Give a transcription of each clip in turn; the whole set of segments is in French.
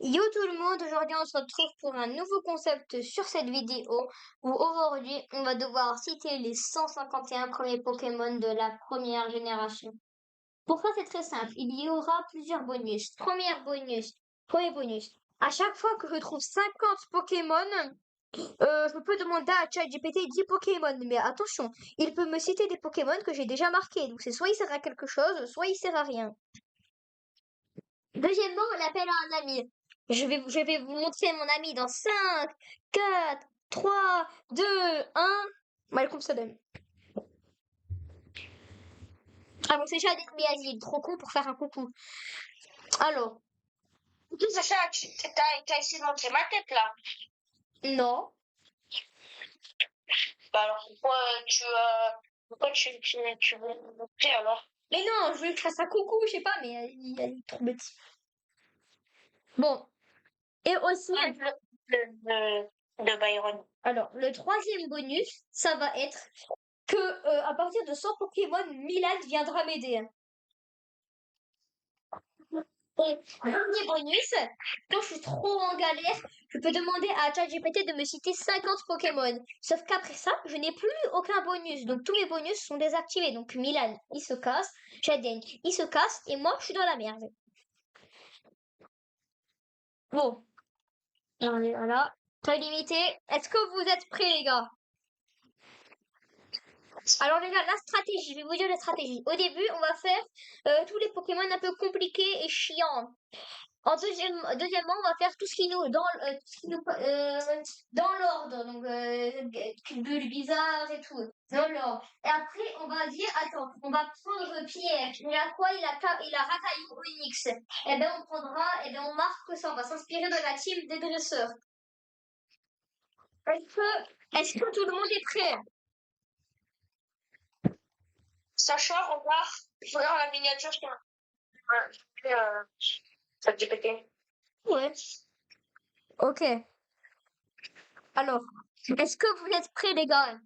Yo tout le monde, aujourd'hui on se retrouve pour un nouveau concept sur cette vidéo où aujourd'hui on va devoir citer les 151 premiers Pokémon de la première génération. Pour ça c'est très simple, il y aura plusieurs bonus. Premier bonus. À chaque fois que je trouve 50 Pokémon, je peux demander à ChatGPT 10 Pokémon, mais attention, il peut me citer des Pokémon que j'ai déjà marqués, donc c'est soit il sert à quelque chose, soit il sert à rien. Deuxièmement, on appelle à un ami. Je vais vous montrer mon ami dans 5, 4, 3, 2, 1. Malcolm ça donne. Ah bon, c'est Chad mais il est trop con pour faire un coucou. Alors, Tout ça, t'as essayé d'entrer ma tête là. non. Bah alors pourquoi tu veux me montrer alors? Mais non, je voulais que je fasse un coucou, je sais pas, mais il est trop petit. Bon. Et aussi, De Byron. alors, le troisième bonus, ça va être que à partir de 100 Pokémon, Milan viendra m'aider. Premier bonus, quand je suis trop en galère, je peux demander à ChatGPT de me citer 50 Pokémon. Sauf qu'après ça, je n'ai plus aucun bonus. Donc tous mes bonus sont désactivés. Donc Milan, il se casse. Jaden, il se casse. Et moi, je suis dans la merde. Bon. Voilà. Temps limité. Est-ce que vous êtes prêts, les gars? Alors les gars, la stratégie, je vais vous dire la stratégie. Au début, on va faire tous les Pokémon un peu compliqués et chiants. Deuxièmement, on va faire tout ce qui nous dans l'ordre, donc bulles bizarres et tout, dans l'ordre. Et après, on va dire, attends, on va prendre Pierre. Il a quoi? Il a Racaillou Onyx. Et ben on prendra, et ben on marque ça. On va s'inspirer de la team des dresseurs. Est-ce que tout le monde est prêt? Sacha, regarde la miniature sur ChatGPT. Ouais. Ok. Alors, est-ce que vous êtes prêts, les gars?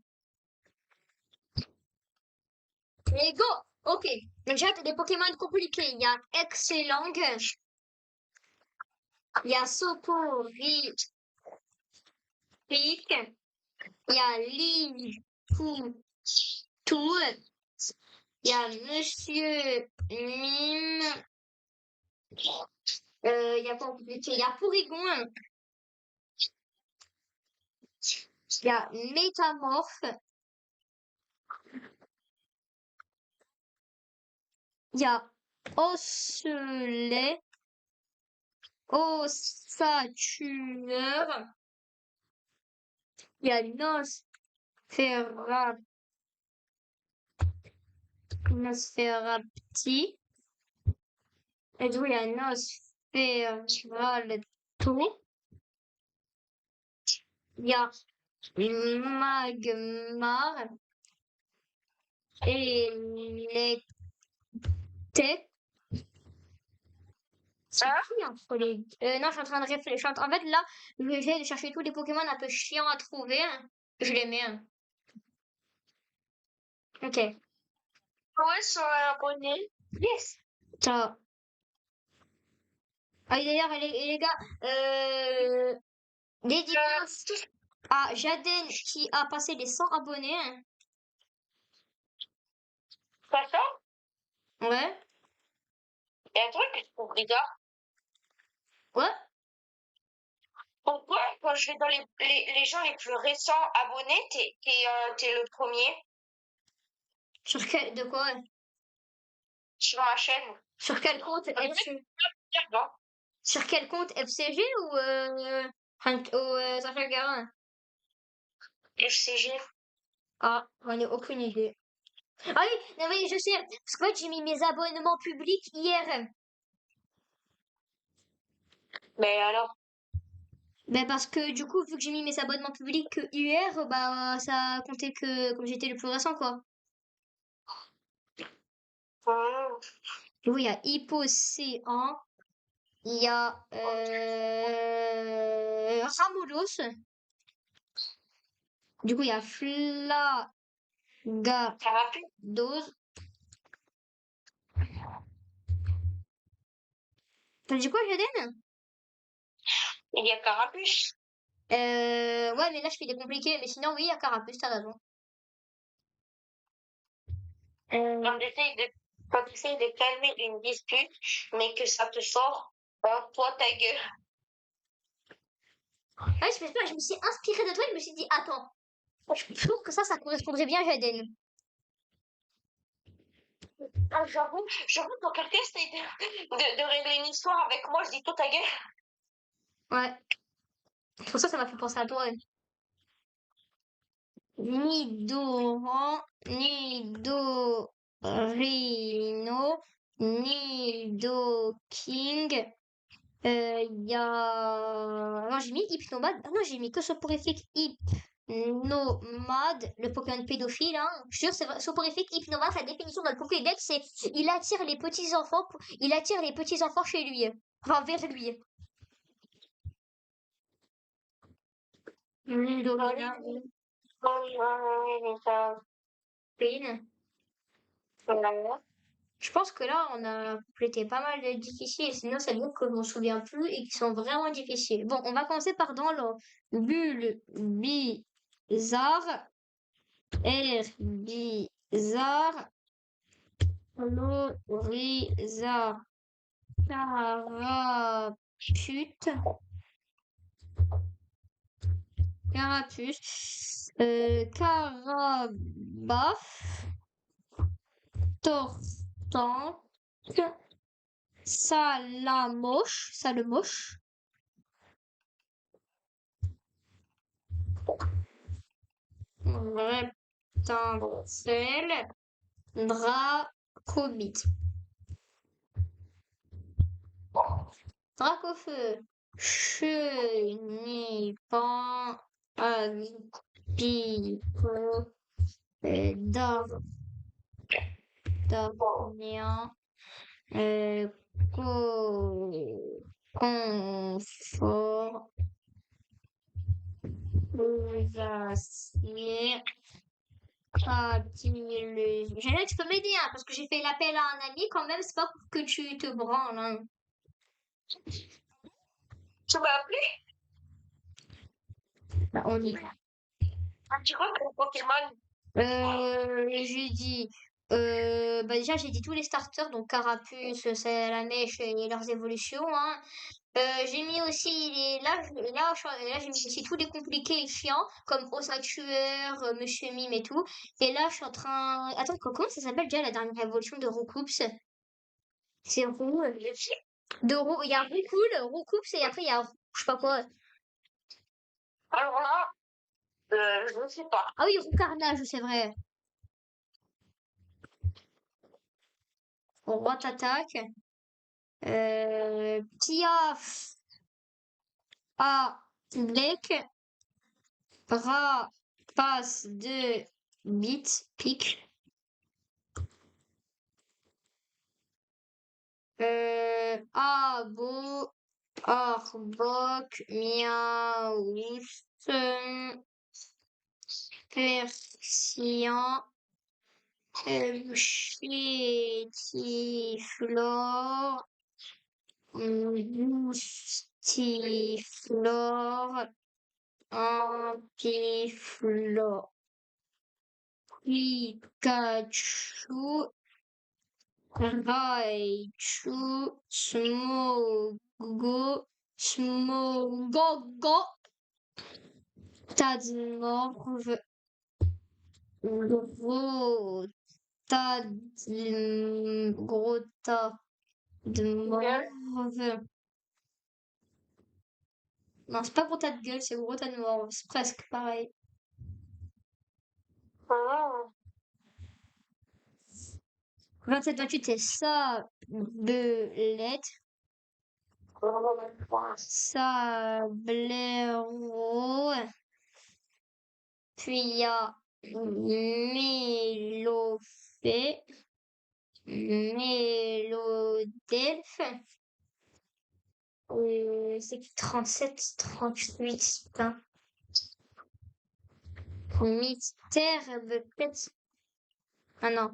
Et go! Ok. Déjà, t'as des Pokémon compliqués. Il y a Excellent. Il y a Soporifique. Il y a Lifoutou. Il y a Monsieur Mime. Il y a quoi compliqué? Il y a Porygon. Il y a Métamorphe. Il y a Osselet. Ossature. Il y a Nosferapti. Et d'où il y a Nosferatu. Il y a Magmar. Electek. C'est qui entre les... non, je suis en train de réfléchir. En fait, là, je vais essayer de chercher tous les Pokémon un peu chiants à trouver. Je les mets. Ok. Ouais, sont abonnés. Yes. Ciao. Ah, d'ailleurs, les gars, dédicace à Jaden qui a passé les 100 abonnés. Sacha, Ouais. il y a un truc que je trouve bizarre. Ouais. Pourquoi, quand je vais dans les gens les plus récents abonnés, t'es le premier Sur quel... De quoi? sur ma chaîne? Sur quel compte FC... Non. Sur quel compte FCG ou Sacha Garin? FCG. Ah, j'en ai aucune idée. Ah oui, non mais je sais, parce qu'en fait j'ai mis mes abonnements publics hier. Mais alors? Ben parce que du coup, vu que j'ai mis mes abonnements publics hier, bah ça a compté que comme j'étais le plus récent quoi. Du coup, il y a Hypocéan, il y a Ramollos. Du coup, il y a Flagados. Ça va plus. T'as dit quoi, Jaden? Il y a Carapuce. Ouais, mais là, je fais des compliqués. Mais sinon, oui, il y a Carapuce, t'as raison. Quand tu essayes de calmer une dispute, mais que ça te sort, toi, ta gueule. Ouais, je me suis inspirée de toi et je me suis dit, attends, je trouve que ça correspondrait bien à Jaden. Ah, j'avoue, quand quelqu'un essaie de régler une histoire avec moi, je dis toi ta gueule. Ouais. Pour ça m'a fait penser à toi. Nidoran, Nidorino, Nidoking. Il y a. Non, j'ai mis Hypnomade. Ah non, j'ai mis que soporifique Hypnomade, le Pokémon pédophile. Hein. Je suis sûr, c'est vrai. Soporifique Hypnomade, la définition dans le Pokédex, c'est il attire les petits enfants, il attire les petits enfants chez lui. Enfin, vers lui. Nidorina, Pin. Je pense que là, on a complété pas mal de difficiles. Sinon, c'est bon que je m'en souviens plus et qui sont vraiment difficiles. Bon, on va commencer par dans le bulle bizarre, air bizarre, florizarre, carapute, carapuce, carabaf, tortanque, salamoche, salemoche, reptile, dracobite. Dracofeu, chenipan, avipico, darnien, confort, Rosacier, J'allais, tu peux m'aider, hein, parce que j'ai fait l'appel à un ami quand même, c'est pas pour que tu te branles. Hein. Tu m'as appelé? Bah, on y va. Tu vois que le Pokémon. J'ai dit, bah déjà j'ai dit tous les starters, donc Carapuce, Salamèche et leurs évolutions. Hein. J'ai mis aussi là j'ai mis aussi tous les compliqués et chiants comme Osatueur, Monsieur Mime et tout. Et là je suis en train. Attends, comment ça s'appelle déjà la dernière évolution de Roucoups? C'est Roux. De Roux, il y a Roucoule, Roucoups et après il y a je sais pas quoi. Alors là, je ne sais pas. Ah oui, Roucarnage, c'est vrai. Roi t'attaque. Piaf à Blake, bras passe de bit pique. Abo, Arbok, Miaouf, Persian, Chétiflore, Boostiflore, Ampiflore, Pikachu, Raichu, Smogogo, Tadmorv, Grotadmorv. Non, c'est pas Grotadgueule, c'est Grotadmorv. C'est presque pareil. 27-28, c'est ça, belette. Sablero. Puis il y a Mélofée. Mélodelphe. C'est 37, 38. Putain. Mystère, peut-être. Ah non.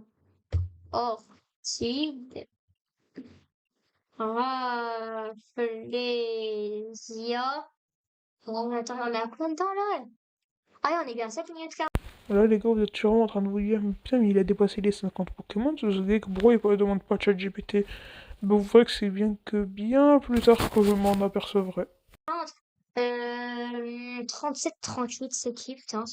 Orchide. Rafflesia. Oh, attends, on est à combien de temps là? Ah ouais, on est bien à 7 minutes 40. Là, les gars, vous êtes sûrement en train de vous dire, mais putain, mais il a dépassé les 50 Pokémon, ce gars, pourquoi il ne demande pas de ChatGPT? Ben, vous voyez que c'est bien plus tard que je m'en apercevrai. 37, 38, c'est qui, putain?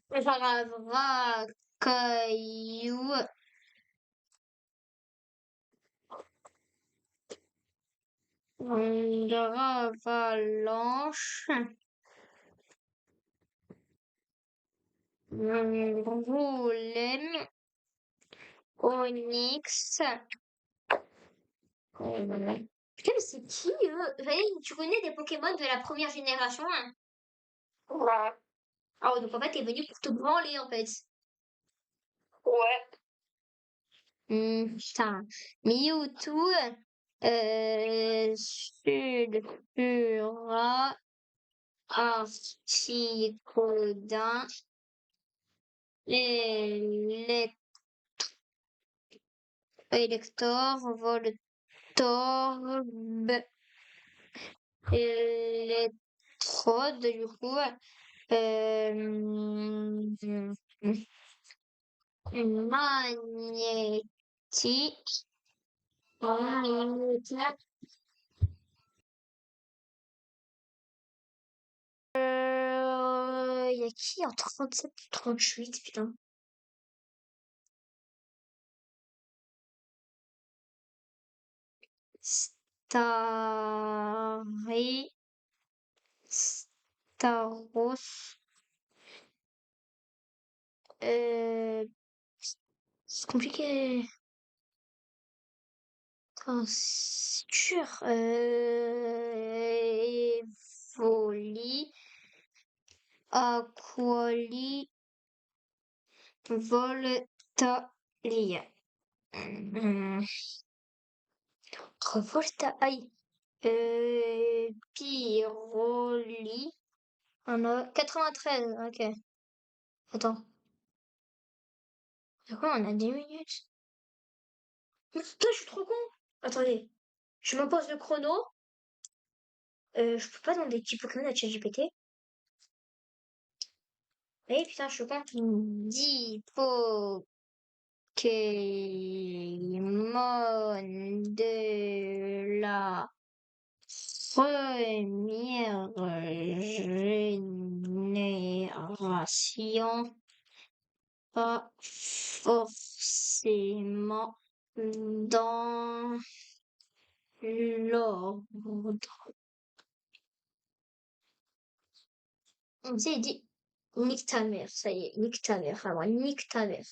Paravra, Caillou, Avalanche, Golem, Onyx. Putain, mais c'est qui eux? Tu connais des Pokémon de la première génération, hein? Ouais. Ah ouais, donc en fait, t'es venu pour te branler en fait. Ouais. Putain. Mewtwo, Sulfura, Articodin, Elector, Voltorb, Electrode, du coup, Magnétique, Magnétique. Il y a qui en 37 38, putain? Starry, Staros, euh, c'est compliqué. Attends, c'est dur. Evoli, Aquali, Voltalia. Volta, aïe. Pyroli. On a 93, ok. Attends. D'accord, on a 10 minutes. Mais putain, je suis trop con. Attendez. Je me pose le chrono. Je peux pas demander des petits Pokémon à ChatGPT. Eh putain, je suis con. 10 Pokémon de la première génération. Pas forcément dans l'ordre. On s'est dit, nique ta mère, ça y est, nique ta mère, vraiment, nique ta mère.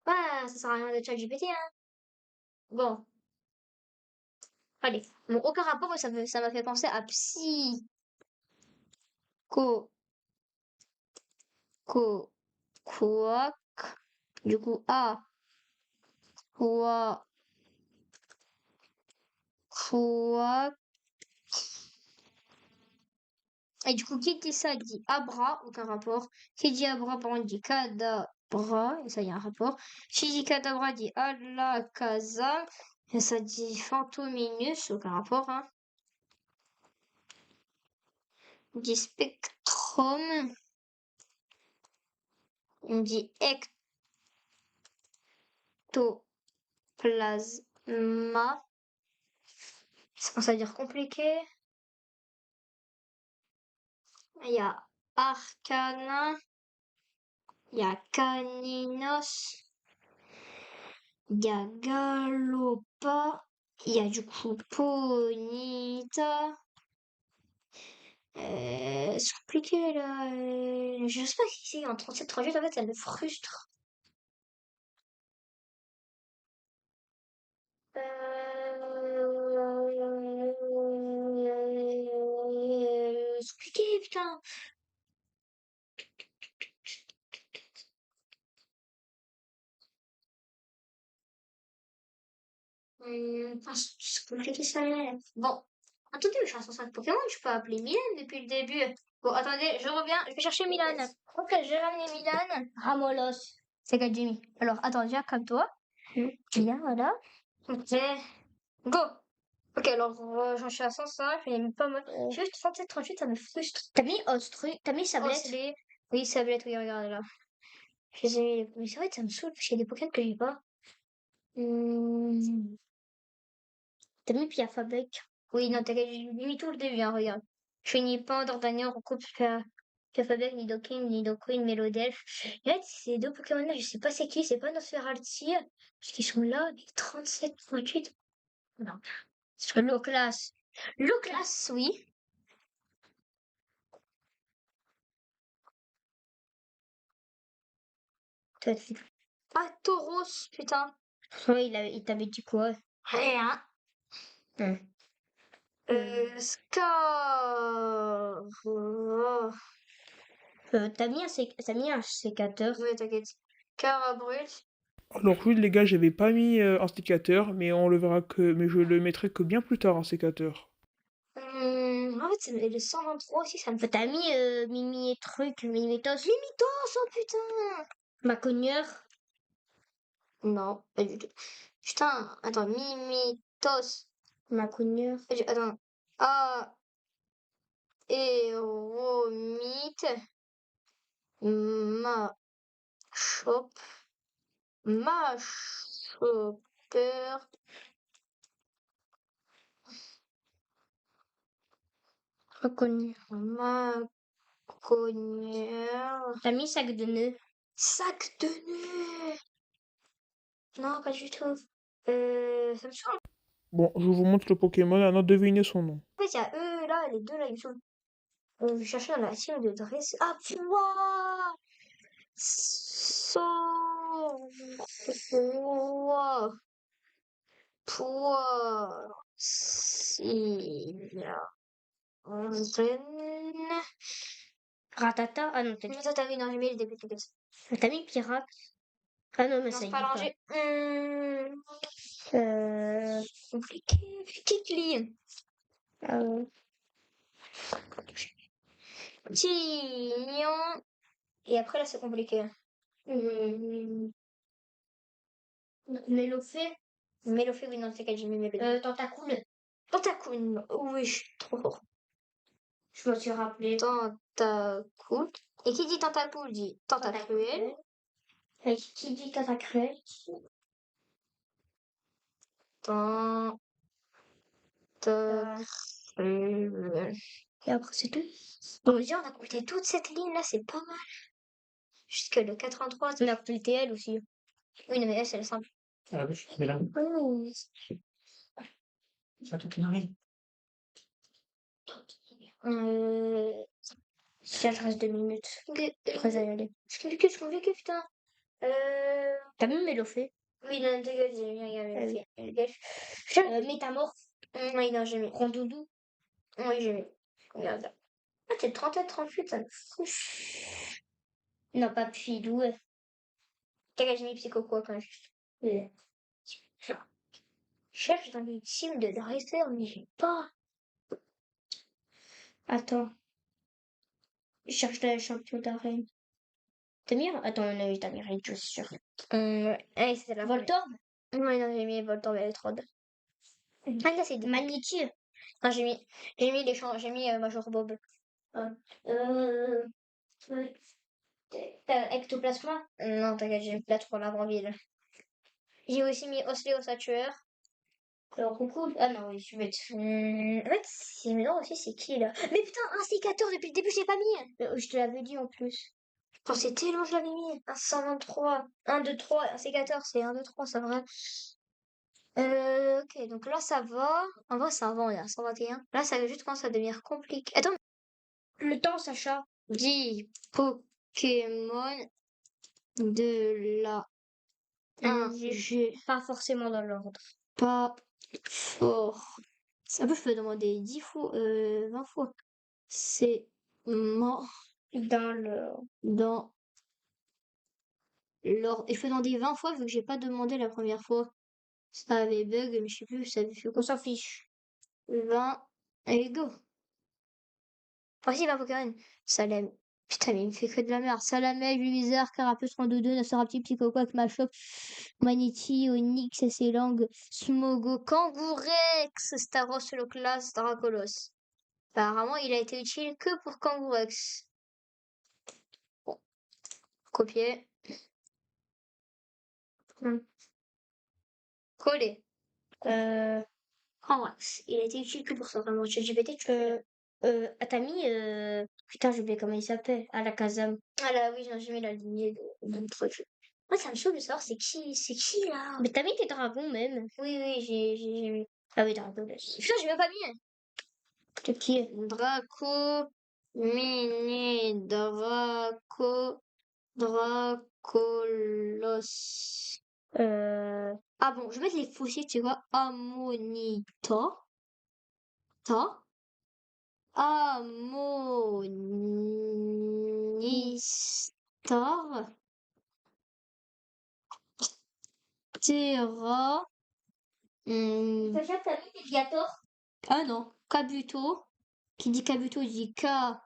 Ah, ça sert à rien de ChatGPT, hein. Bon, allez. Bon, aucun rapport, mais ça m'a fait penser à co, quack. Du coup, quoi, quack. Et du coup, qui dit ça dit Abra, aucun rapport. Qui dit Abra, par contre, dit Kadabra, et ça y a un rapport. Qui dit Kadabra dit Alakazam, et ça dit Fantominus, aucun rapport, hein. On dit Spectrum, on dit Ectoplasma. Ça commence à dire compliqué. Il y a Arcana, il y a Caninos. Il y a Galopa, il y a du coup Ponyta. C'est compliqué là. Je sais pas si c'est en 37-38, en fait, ça me frustre. C'est compliqué, putain. C'est compliqué ça. Bon, attendez, je suis à 105 Pokémon, je peux appeler Milan depuis le début. Bon, attendez, je reviens, je vais chercher Milan. Ok, j'ai ramené Milan. Ramolos. C'est Jimmy. Alors, attends, déjà, comme toi. Bien, voilà. Ok. Go! Ok, alors, j'en suis à 105, j'en ai mis pas mal. Je veux 37, 38, ça me frustre. T'as mis Ostrui, t'as mis Sablette. Osley. Oui, Sablette, oui, regardez là. Je les ai mis. Mais c'est vrai que ça me saoule, parce qu'il y a des Pokémon que j'ai pas. T'as mis Pierre Fabec. Oui, non, t'inquiète, j'ai mis tout le début, hein, regarde. Je finis pas Dardania, Rocco, Pierre Nidoking, Nidoqueen, Melodelf. Et en fait, ces deux Pokémon-là, je sais pas c'est qui, c'est pas Nosferalti, parce qu'ils sont là, mais 37, 38. Non. Loclas. Loclas, oui. Ah, Tauros, putain. Ouais, il t'avait dit quoi? Rien. Scar. Oh. T'as mis un sécateur. Ouais, t'inquiète. Carabrut. Alors oui les gars, j'avais pas mis un sécateur, mais on le verra que... Mais je le mettrai que bien plus tard, un sécateur. En fait, le 123 aussi, ça me fait. T'as mis Mimi et truc, Mimitos. Mimitos, oh putain! Maconneur. Non, pas du tout. Putain, attends, Mimitos. Maconneur. Attends. Ah, Éromite. Ma Chop. Ma Chopper. Reconnu. Ma Cogneur. T'as mis sac de nœud. Sac de nœud. Non, pas du tout. Ça me saoule. Bon, je vous montre le Pokémon, à deviner son nom. En fait, il y a eux là, les deux là, ils me saoulent. Je cherchais dans la team de dress. Ah, pouah! So... Pouah. Pouah. Ratata. Ah non, t'as dit. Toi, t'as vu, non, j'ai mis le début de texte. T'as mis Pirate. Ah non, mais Non, ça c'est y pas est pas. rangé. Compliqué. Kikli. Euh, Tignon. Et après, là, c'est compliqué. Mélofée. Mélofée, oui, non, c'est qu'elle j'ai mis Mélofée. Tentacool. Tentacool. Oui, je suis trop fort. Je me suis rappelé. Tentacool. Et qui dit Tentacool dit Tentacruel. Et qui dit Tentacruel? Tentacruel. Et après, c'est tout. Bon, déjà, on a complété toute cette ligne-là, c'est pas mal. Jusque le 83. On a complété elle aussi. Oui, non, mais elle, c'est le simple. Ah oui, mais là, Oh. ça tout arrive. Ça te reste 2 minutes. Après, ça y aller. Qu'est-ce qu'on fait, putain? T'as mis Mélofée? Oui, non, dégage, j'ai mis, regarde, dégage. Métamorphe. Oui, non, j'ai mis. Rondoudou. Oui, j'ai mis. Regarde là. Ah, t'es 37, 38, ça me fout. Non, pas Pilou. Dégage, j'ai mis Psycho quoi, quand même. Je cherche dans les teams de dresseurs, mais j'ai pas. Attends. Je cherche le champion d'arène. T'as mis? Attends, non, t'as mis Rage, je suis sûre. Allez, c'était la Voltorb? Oui, non, j'ai mis Voltorb, elle est trop drôle. Ah, là, c'est Magnéti. Non, j'ai mis les champs, j'ai mis Major Bob. T'as Ectoplasma? Non, t'inquiète, j'ai mis Plate pour l'Avant-Ville. J'ai aussi mis Osléosatueur. Coucou. Ah non, oui, je suis bête. En fait, c'est non aussi, c'est qui là? Mais putain, un sécateur depuis le début, je l'ai pas mis. Je te l'avais dit en plus. Je pensais tellement que je l'avais mis. Un 123. 1, 2, 3. Un sécateur, c'est 1, 2, 3, c'est vrai. Ok, donc là, ça va. En vrai, ça va, on est à 121. Là, ça va juste commencer à devenir compliqué. Attends, Le temps, Sacha. 10 Pokémon de la 1 G. Pas forcément dans l'ordre. Pas fort. Ça peut, je peux demander 10 fois, 20 fois. C'est mort Dans le... dans l'ordre. Et je peux demander 20 fois vu que j'ai pas demandé la première fois. Ça avait bug, mais je sais plus, ça avait fait On quoi. s'en fiche. 20 et go. Voici 20 Pokémon. Salem. Putain, mais il me fait que de la merde. Salamèche, Bizarre, Carapace 32, Nasorapti, Petit Coco, Machop, Maniti, Onyx, Esselang, Smogo, Kangourex, Staros, Holoclas, Dracolos. Apparemment, il a été utile que pour Kangourex. Bon, copier. Coller. Kangourex. Il a été utile que pour ça, vraiment. ChatGPT, tu peux... T'as mis... Putain, j'ai oublié comment il s'appelle. À la Kazam. Ah là, oui, j'ai mis la lignée de truc. Moi, ça me saoule de savoir c'est qui là? Mais t'as mis tes dragons même. Oui, oui, j'ai mis. Ah oui, dragons. Putain, j'ai même pas mis. De qui? Draco, Mini, Dracolos. Ah bon, je vais mettre les fossiles, tu vois. Ammonita. Ta. Ammonistar. Terra. Déjà, t'as mis tes Viator? Ah non, Kabuto. Qui dit Kabuto dit Kabutops.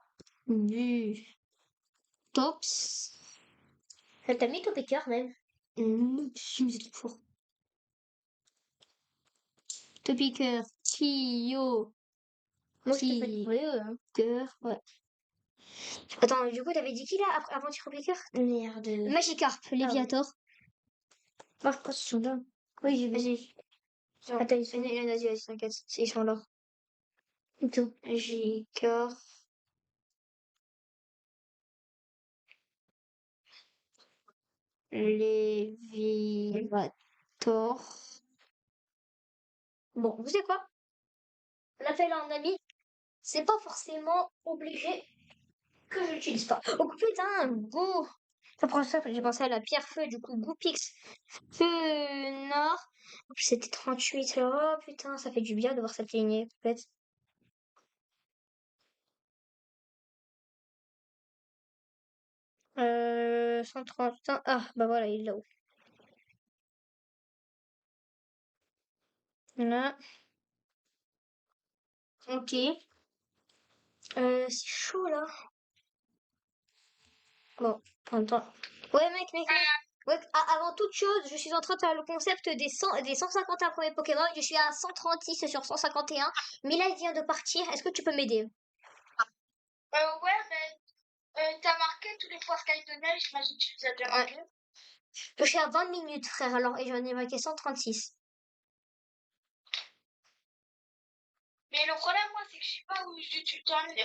T'as mis ton piqueur même. C'est trop fort. Topiqueur, Kyo, Moi, je te fais trouver hein. Cœur, ouais. Attends, du coup, t'avais dit qui là avant Piqueur? Merde. Magikarp, Léviator. Moi, je pense qu'ils sont là. Oui, j'ai vu. Vas-y. Attends, Attends, ils sont vas-y, t'inquiète, ils sont là. tout. Magikarp. Léviator. Bon, vous savez quoi? On appelle un ami, c'est pas forcément obligé que je l'utilise pas. Oh putain, go! Après ça, j'ai pensé à la pierre feu, du coup, Goupix, Fenard. C'était 38 là. Oh putain, ça fait du bien de voir cette lignée, en fait. 130. Ah, bah voilà, il est là-haut. Là. Ok. C'est chaud là. Bon, attends. Ouais, mec. Ouais, avant toute chose, je suis en train de faire le concept des 151 premiers Pokémon. Je suis à 136 sur 151. Mila il vient de partir. Est-ce que tu peux m'aider? Ouais, mais t'as marqué tous les Sky de neige, j'imagine que tu les as déjà marqués. Je suis à 20 minutes, frère, alors, et j'en ai marqué 136. Mais le problème, moi, c'est que je sais pas où tu t'en es.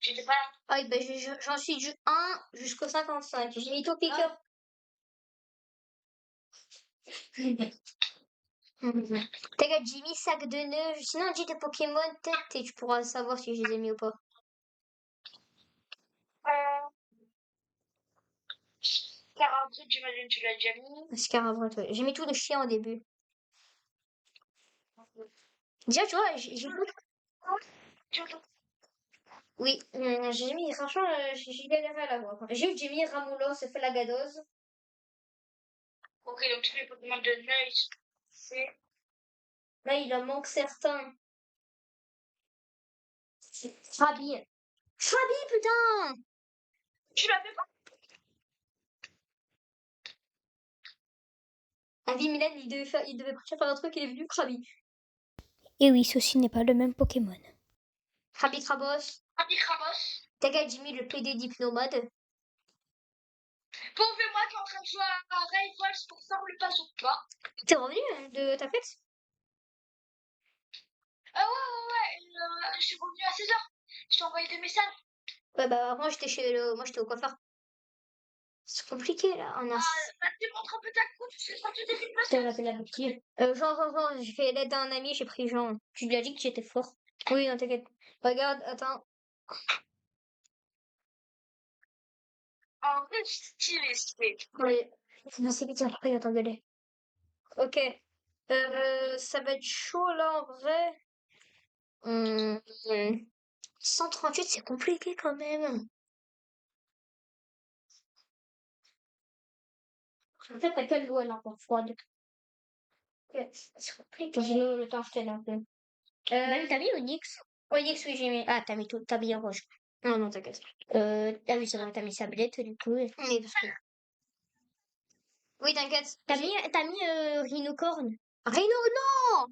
J'étais pas là. Ah oui, ben j'en suis du 1 jusqu'au 55. J'ai mis ton piqueur. T'inquiète, j'ai mis sac de nœuds. Sinon, dis tes Pokémon tête et tu pourras savoir si je les ai mis ou pas. Euh, Carambrite, j'imagine que tu l'as déjà mis. Scarabrat, ouais. J'ai mis tout le chien au début. Déjà, tu vois, j'ai oui, j'ai mis, franchement, j'ai galéré à la voir. J'ai mis Ramoulos, Felagados. Ok, donc tous les Pokémon de neige, c'est... Là, il en manque certains. Frabi. Frabi, putain! Tu l'as fait pas? Avis Milan, il devait partir faire un truc, il est venu Krabi. Et oui, ceci n'est pas le même Pokémon. Krabi Krabos. Krabos. T'inquiète, j'ai mis le PD d'Hypnomode. Pauvre moi qui est en train de jouer à Rivals pour faire le pas sur toi. T'es revenu de ta fête? Ah ouais, je suis revenue à 16h. Je t'ai envoyé des messages. Ouais, bah, moi, j'étais au coiffeur. C'est compliqué, là. On a... Bah, tu montres un peu ta coupe, je sais pas, tu t'es fait Putain, on a fait la victime. Genre, j'ai fait l'aide d'un ami, j'ai pris Jean. Tu lui as dit que j'étais fort. Oui, non, t'inquiète. Regarde, attends. En vrai, stylé. Oui. Non, c'est vite, après, attendez-les. Ok. Ça va être chaud, là, en vrai. Hum, 138, c'est compliqué, quand même. En fait, t'as quelle l'eau, elle est encore froide. Ok, c'est compliqué. Sinon, le temps, je t'aide un peu. Même t'as mis Onyx? Onyx, oui, j'ai mis. Ah, t'as mis tout, t'as mis en rouge. Non, non, t'inquiète. Ah oui, c'est vrai, t'as mis sablette, du coup. Mais parce que... Oui, t'inquiète. T'as mis rhinocorne. Rhino, non!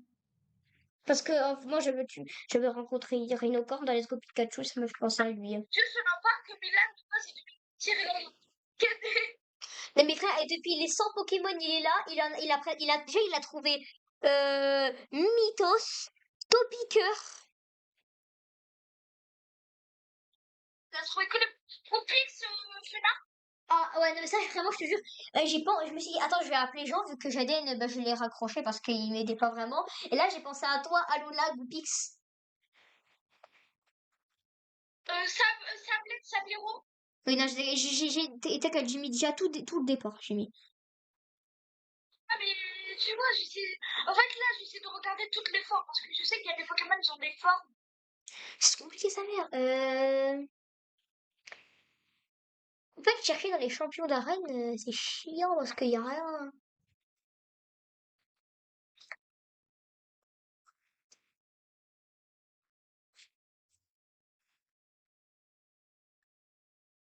Parce que moi, j'avais rencontré rhinocorne dans Let's Go Pikachu, ça me fait penser à lui. Je sais même pas que Milan, c'est du tiré. Mais mes frères, et depuis les 100 Pokémon, il est là. Déjà, il a trouvé Mythos, Topiqueur. T'as trouvé que le Poupix, Fena? Ah ouais, non, mais ça, vraiment, je te jure, je me suis dit, attends, je vais appeler Jean, vu que Jaden, bah, je l'ai raccroché parce qu'il m'aidait pas vraiment. Et là, j'ai pensé à toi, Alola, Goupix. Sablette, Sablero? Oui, non, t'inquiète, j'ai mis déjà tout le départ, j'ai mis. Ah, mais tu vois, j'essaie. En fait, là, j'essaie de regarder toutes les formes parce que je sais qu'il y a des Pokémon qui ont des formes. C'est compliqué, sa mère. En fait, chercher dans les champions d'arène, c'est chiant parce qu'il y a rien.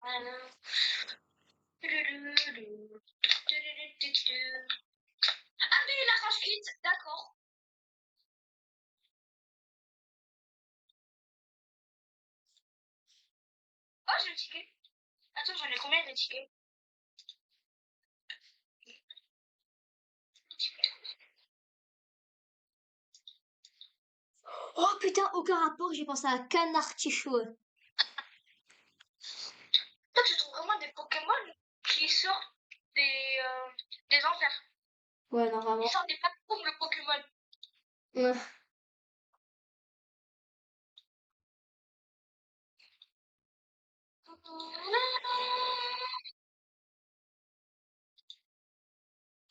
Voilà. Ah, mais la rage quitte, d'accord. Oh, j'ai le ticket. Attends, j'en ai combien de tickets? Oh putain, aucun rapport, j'ai pensé à Canard Tichou. Toi, tu trouves vraiment des Pokémon qui sortent des enfers. Ouais, non, vraiment. Ils sortent des plateformes de Pokémon. Ouais.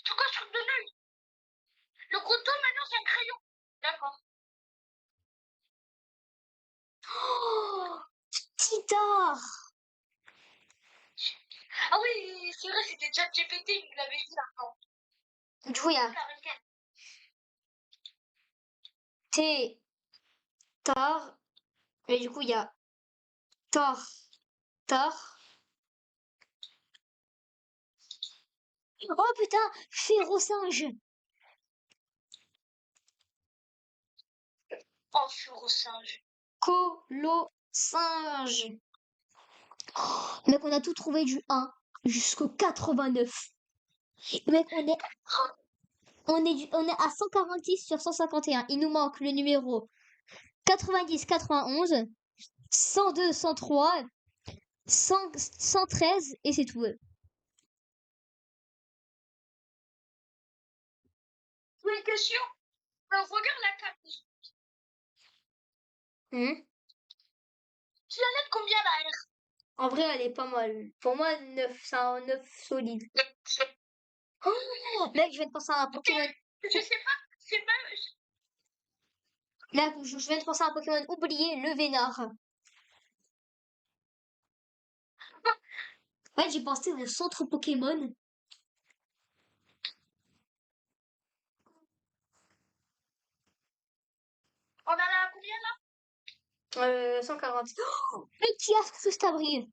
Pourquoi je trouve de nul? Le couteau, maintenant, c'est un crayon. D'accord. Oh, Titard. Ah oui, c'est vrai, c'était ChatGPT, il l'avait dit là. Du coup, il y a Tétard. Et du coup, il y a Tar. Tar. Oh putain, Férocinge. Oh, Furosinge. Colosinge. Oh, mec, on a tout trouvé du 1 jusqu'au 89. Mec, on est à 146 sur 151. Il nous manque le numéro 90, 91, 102, 103, 113 et c'est tout. Une question. Regarde la carte. Hmm. Tu la notes combien la R? En vrai, elle est pas mal. Pour moi, 9, c'est un 9 solide. Oh, mec, je viens de penser à un Pokémon. Je sais pas, c'est même. Là, je viens de penser à un Pokémon oublié, le Vénard. Ouais, j'ai pensé au centre Pokémon. On en a combien là? 140. Oh, le kiosque sous Stabri.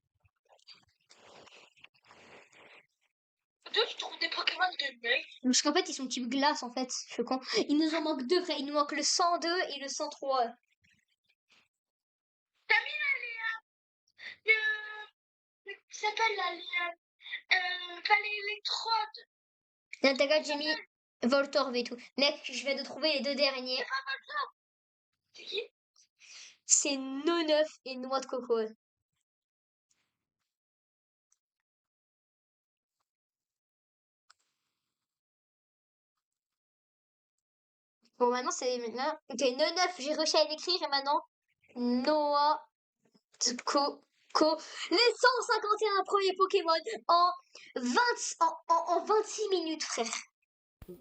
Deux, tu trouves des Pokémon de nul. Parce qu'en fait, ils sont type glace, en fait. Je suis con. Il nous en manque deux, frère. Il nous manque le 102 et le 103. T'as mis qui s'appelle la pas l'électrode. Là, t'as j'ai mis Voltorb et tout. Mec, je viens de trouver les deux derniers. C'est qui? C'est Neuf et Noix de Coco. Bon, maintenant, c'est maintenant. Ok, Neuf, j'ai réussi à l'écrire et maintenant, Noah de Coco. Les 151 premiers Pokémon en 26 minutes, frère.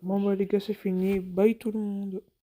Bon bah les gars, c'est fini. Bye tout le monde.